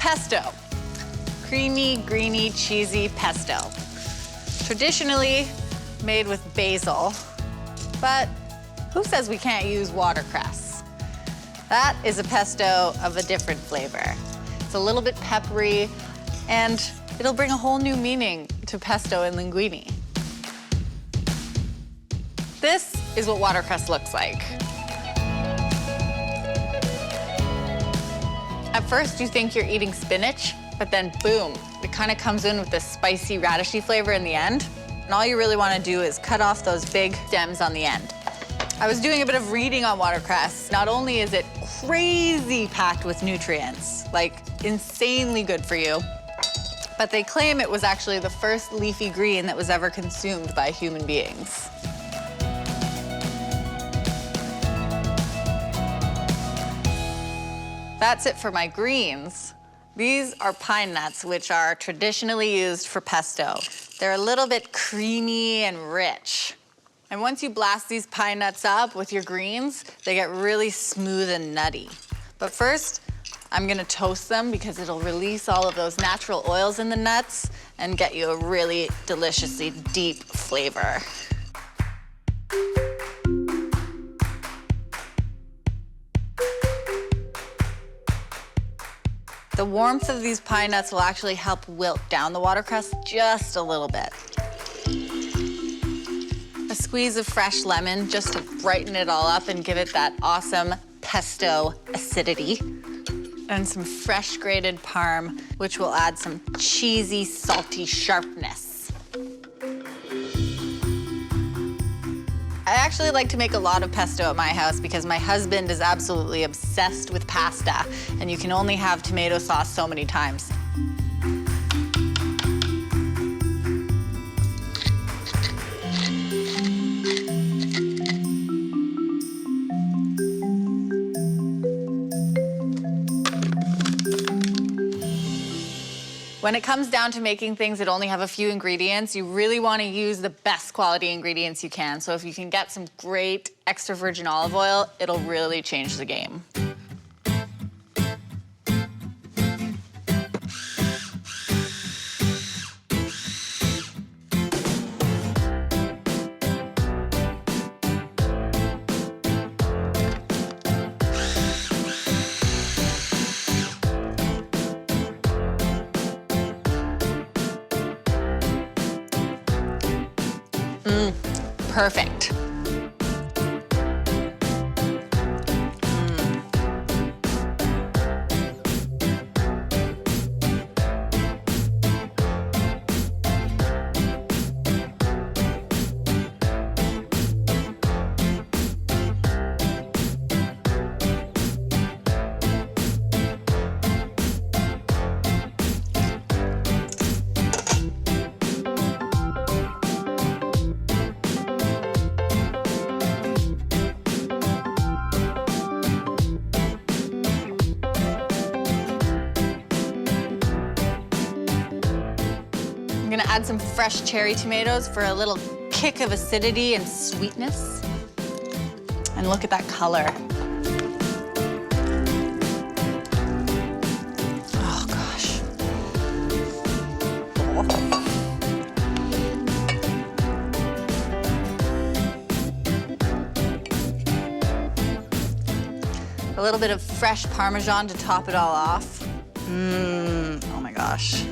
pesto. Creamy, greeny, cheesy pesto. Traditionally made with basil, but who says we can't use watercress? That is a pesto of a different flavor. It's a little bit peppery, and it'll bring a whole new meaning to pesto in linguine. This is what watercress looks like. At first, you think you're eating spinach, but then boom, it kind of comes in with this spicy, radishy flavor in the end. And all you really want to do is cut off those big stems on the end. I was doing a bit of reading on watercress. Not only is it crazy packed with nutrients, like insanely good for you, but they claim it was actually the first leafy green that was ever consumed by human beings. That's it for my greens. These are pine nuts, which are traditionally used for pesto. They're a little bit creamy and rich. And once you blast these pine nuts up with your greens, they get really smooth and nutty. But first, I'm gonna toast them because it'll release all of those natural oils in the nuts and get you a really deliciously deep flavor. The warmth of these pine nuts will actually help wilt down the watercress just a little bit. A squeeze of fresh lemon just to brighten it all up and give it that awesome pesto acidity. And some fresh grated parm, which will add some cheesy, salty sharpness. I actually like to make a lot of pesto at my house because my husband is absolutely obsessed with pasta, and you can only have tomato sauce so many times. When it comes down to making things that only have a few ingredients, you really want to use the best quality ingredients you can. So if you can get some great extra virgin olive oil, it'll really change the game. Perfect. I'm gonna add some fresh cherry tomatoes for a little kick of acidity and sweetness. And look at that color. Oh gosh. A little bit of fresh Parmesan to top it all off. Oh my gosh.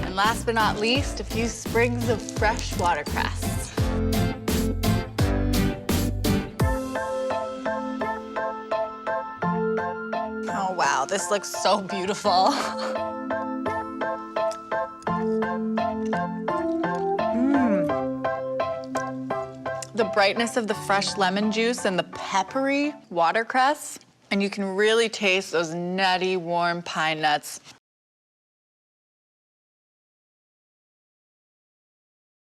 And last but not least, a few sprigs of fresh watercress. Oh wow, this looks so beautiful. The brightness of the fresh lemon juice and the peppery watercress, and you can really taste those nutty, warm pine nuts